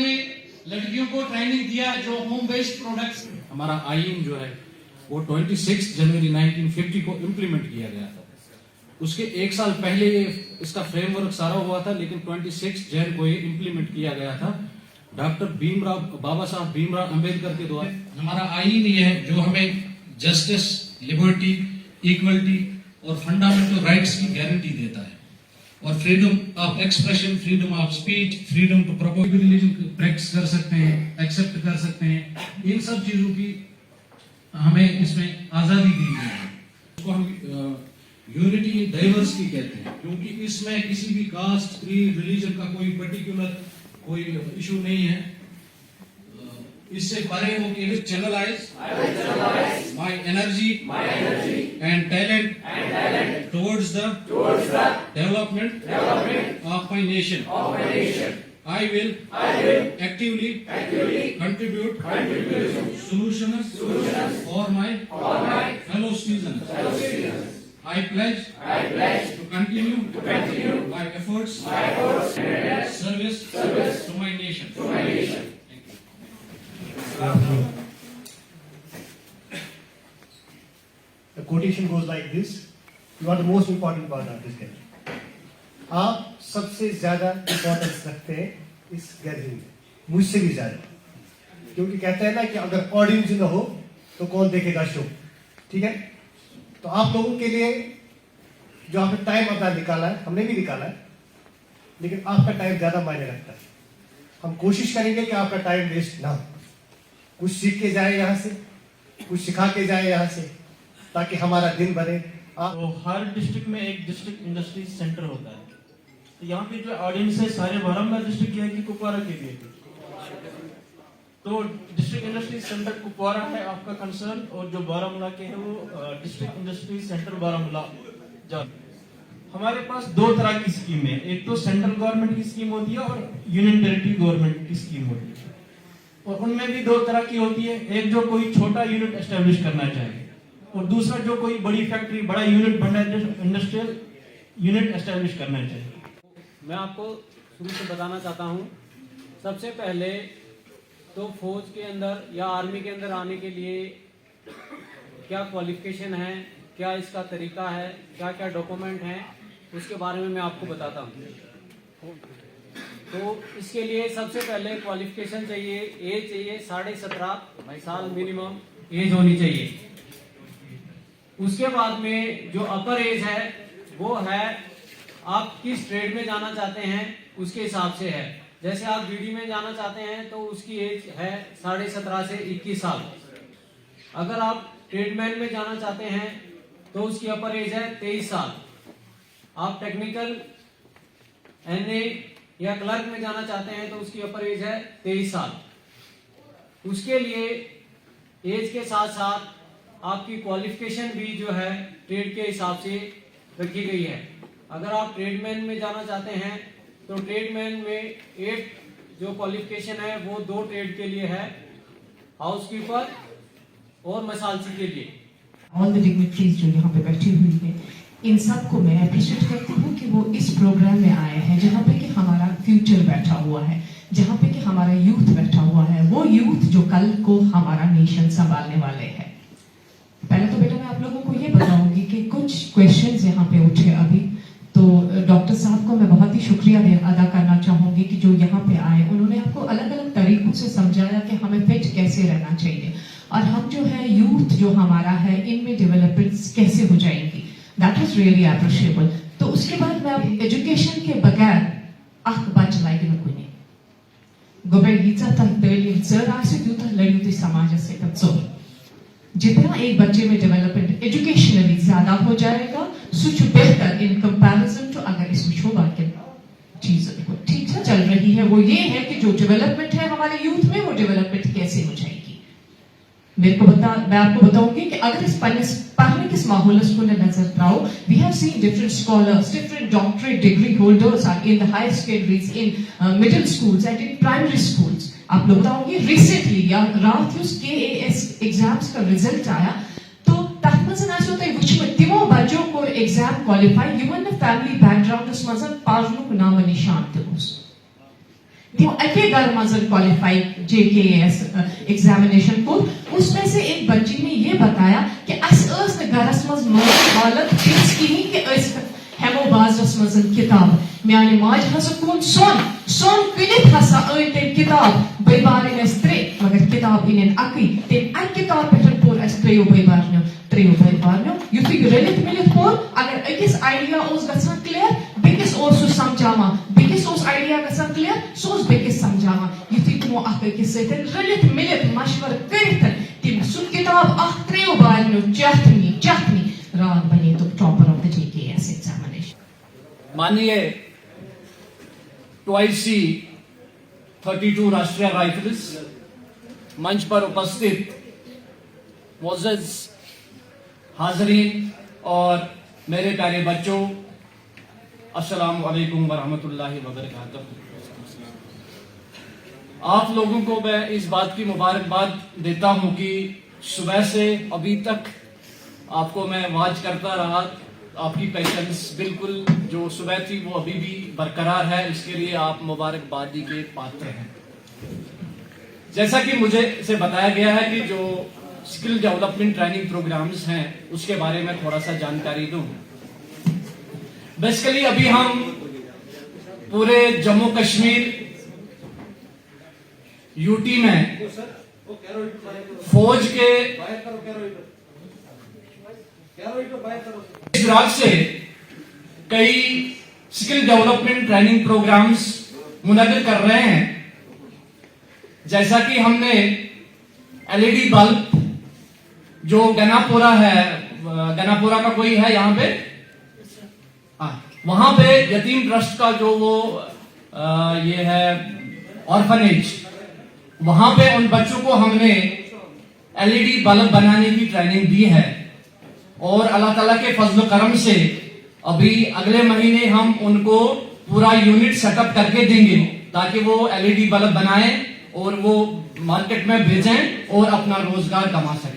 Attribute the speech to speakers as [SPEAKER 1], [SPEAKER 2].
[SPEAKER 1] हमने लड़कियों को ट्रेनिंग दिया है जो होम बेस्ड प्रोडक्ट्स।
[SPEAKER 2] हमारा आईन जो है वो 26 जनवरी 1950 को इम्प्लीमेंट किया गया था। उसके एक साल पहले इसका फ्रेमवर्क सारा हुआ था, लेकिन 26 जन को ये इम्प्लीमेंट किया गया था डॉक्टर बाबा साहब भीमराव अंबेडकर के द्वारा।
[SPEAKER 1] हमारा आईन ये है जो हमें जस्टिस, लिबर्टी, इक्वलिटी और फंडामेंटल राइट्स की गारंटी देता है, और freedom of expression, freedom of speech, freedom to propose religion practice कर सकते हैं, एक्सेप्ट कर सकते हैं। इन सब चीजों की हमें इसमें आजादी दी गई है।
[SPEAKER 2] इसको हम यूनिटी इन डाइवर्सिटी कहते हैं, क्योंकि इसमें किसी भी कास्ट, क्रीड, रिलीजन का कोई पर्टिकुलर कोई इशू नहीं है। इससे परे हो कि channelize my energy and talent towards the development of my nation. I will actively contribute solutions for my fellow citizens. I pledge to continue my efforts service to my nation.
[SPEAKER 3] The quotation goes like this: "You are the most important part of this country." आप सबसे ज्यादा importance रखते हैं इस gathering में, मुझसे भी ज्यादा, क्योंकि कहते हैं ना कि अगर ऑडियंस न हो तो कौन देखेगा शो। ठीक है, तो आप लोगों के लिए जो आपने टाइम अपना निकाला है, हमने भी निकाला है, लेकिन आपका टाइम ज्यादा मायने रखता है। हम कोशिश करेंगे कि आपका टाइम वेस्ट ना हो, कुछ सीख के जाए यहाँ से, कुछ सिखा के जाए यहाँ से, ताकि हमारा दिन बने।
[SPEAKER 4] तो हर डिस्ट्रिक्ट में एक डिस्ट्रिक्ट इंडस्ट्री सेंटर होता है। तो यहाँ पे जो ऑडियंस है सारे बारामूला डिस्ट्रिक्ट के है कि कुपवारा के भी है? तो डिस्ट्रिक्ट इंडस्ट्री सेंटर कुपवारा है आपका कंसर्न, और जो बारामूला के है वो डिस्ट्रिक्ट इंडस्ट्री सेंटर बारामूला। हमारे पास दो तरह की स्कीम है, एक तो सेंट्रल गवर्नमेंट की स्कीम होती है और यूनियन टेरिटरी गवर्नमेंट की स्कीम होती है। और उनमें भी दो तरह की होती है, एक जो कोई छोटा यूनिट एस्टेब्लिश करना चाहे, और दूसरा जो कोई बड़ी फैक्ट्री, बड़ा यूनिट, बड़ा इंडस्ट्रियल यूनिट एस्टेब्लिश करना चाहिए।
[SPEAKER 5] मैं आपको शुरू से बताना चाहता हूँ, सबसे पहले तो फौज के अंदर या आर्मी के अंदर आने के लिए क्या क्वालिफिकेशन है, क्या इसका तरीका है, क्या क्या डॉक्यूमेंट हैं, उसके बारे में मैं आपको बताता हूँ। तो इसके लिए सबसे पहले क्वालिफिकेशन चाहिए, एज चाहिए 17.5 साल मिनिमम एज होनी चाहिए। उसके बाद में जो अपर एज है वो है आप किस ट्रेड में जाना चाहते हैं उसके हिसाब से है। जैसे आप बीडी में जाना चाहते हैं तो उसकी एज है 17.5 से 21 साल। अगर आप ट्रेडमैन में जाना चाहते हैं तो उसकी अपर एज है 23 साल। आप टेक्निकल एनए या क्लर्क में जाना चाहते हैं तो उसकी अपर एज है 23 साल। उसके लिए एज के साथ साथ आपकी क्वालिफिकेशन भी जो है ट्रेड के हिसाब से रखी गई है। अगर आप ट्रेडमैन में जाना चाहते हैं तो ट्रेडमैन में 8 जो क्वालिफिकेशन है वो 2 ट्रेड के लिए है, हाउसकीपर और मसालची के लिए।
[SPEAKER 6] ऑल द डिग्निटरीज जो यहाँ पे बैठी हुई है, इन सब को मैं अप्रिशिएट करती हूँ कि वो इस प्रोग्राम में आए हैं जहाँ पे कि हमारा फ्यूचर बैठा हुआ है, जहाँ पे कि हमारा यूथ बैठा हुआ है, वो यूथ जो कल को हमारा नेशन संभालने वाले हैं। पहले तो बेटा मैं आप लोगों को ये बताऊंगी कि कुछ क्वेश्चंस यहाँ पे उठे अभी, तो डॉक्टर साहब को मैं बहुत ही शुक्रिया अदा करना चाहूंगी कि जो यहाँ पे आए, उन्होंने आपको अलग अलग तरीकों से समझाया कि हमें फिट कैसे रहना चाहिए और हम जो है यूथ जो हमारा है इनमें डेवलपमेंट्स कैसे हो जाएंगी। That was really appreciable. तो उसके बाद मैं एजुकेशन के बगैर बचलायगे कोणी गोबेगीचा तंतली जर आसे दूता लड़ियों समाज से कचोर। जितना एक बच्चे में डेवलपमेंट एजुकेशनली ज्यादा हो जाएगा सुच बेहतर इन कंपैरिजन टू अगर इसमें शोभा के चीजें को ठीक से चल रही है, वो ये है कि जो डेवलपमेंट है हमारे यूथ में वो डेवलपमेंट कैसे हो जाएगी। मैं आपको बताऊंगी कि अगर इस पढ़ने के माहौल को नजर आओ, we have seen different scholars, different doctorate degree holders are in the higher studies in middle schools and in primary schools. आप लोग बताओगे रिसेंटली या रात KAS एग्जाम्स का रिजल्ट आया तो तिमो बच्चों को एग्जाम क्वालिफाई यून फैमिली बैकग्राउंड पार्नु नाम निशान वो अके घर मजर क्वालिफाई JKS एग्जामिनेशन को, उसमें से एक बच्ची ने ये बताया कि अस घरस मज हालत फिक्स कहीं कि हेमो बाजस मजन किताब म्याने माज हसा कौन सोन क्लिप हसा तेम किताब बैबारे त्रे मगर किताब इन अकई तेम अक किताब पे पोर अस त्रेयो बैबारनो युथि रलित मिलित पोर अगर अकिस आइडिया ओस गसन क्लियर बेकिस ओस समझावा बेकिस ओस आइडिया गसन क्लियर सोस बेकिस समझावा युथि तुमो अकिस से रलित मिलित मशवर करित तेम सुन किताब अख त्रेयो बारनो चाहनी रात बने तो topper of the JKS examination.
[SPEAKER 2] माननीय ट्वाइसी 32 राष्ट्रीय राइफल्स, मंच पर उपस्थित मोअज़्ज़ज़ हाज़रीन और मेरे प्यारे बच्चों, अस्सलामु अलैकुम वरहमतुल्लाहि वबरकातुहू। आप लोगों को मैं इस बात की मुबारकबाद देता हूं कि सुबह से अभी तक आपको मैं वाच करता रहा, आपकी पेशेंस बिल्कुल जो सुबह थी वो अभी भी बरकरार है, इसके लिए आप मुबारकबादी के पात्र हैं। जैसा कि मुझे से बताया गया है कि जो स्किल डेवलपमेंट ट्रेनिंग प्रोग्राम्स हैं उसके बारे में थोड़ा सा जानकारी दूं। बेसिकली अभी हम पूरे जम्मू कश्मीर यूटी में फौज के इजराक से कई स्किल डेवलपमेंट ट्रेनिंग प्रोग्राम्स मुनक़िद कर रहे हैं। जैसा कि हमने LED बल्ब जो गनापुरा है, गनापुरा का कोई है यहाँ पे, वहां पे यतीम ट्रस्ट का जो वो ये है ऑर्फनेज, वहां पे उन बच्चों को हमने LED बल्ब बनाने की ट्रेनिंग दी है और अल्लाह ताला के फजल करम से अभी अगले महीने हम उनको पूरा यूनिट सेटअप करके देंगे ताकि वो LED बल्ब बनाएं और वो मार्केट में भेजें और अपना रोजगार कमा सकें।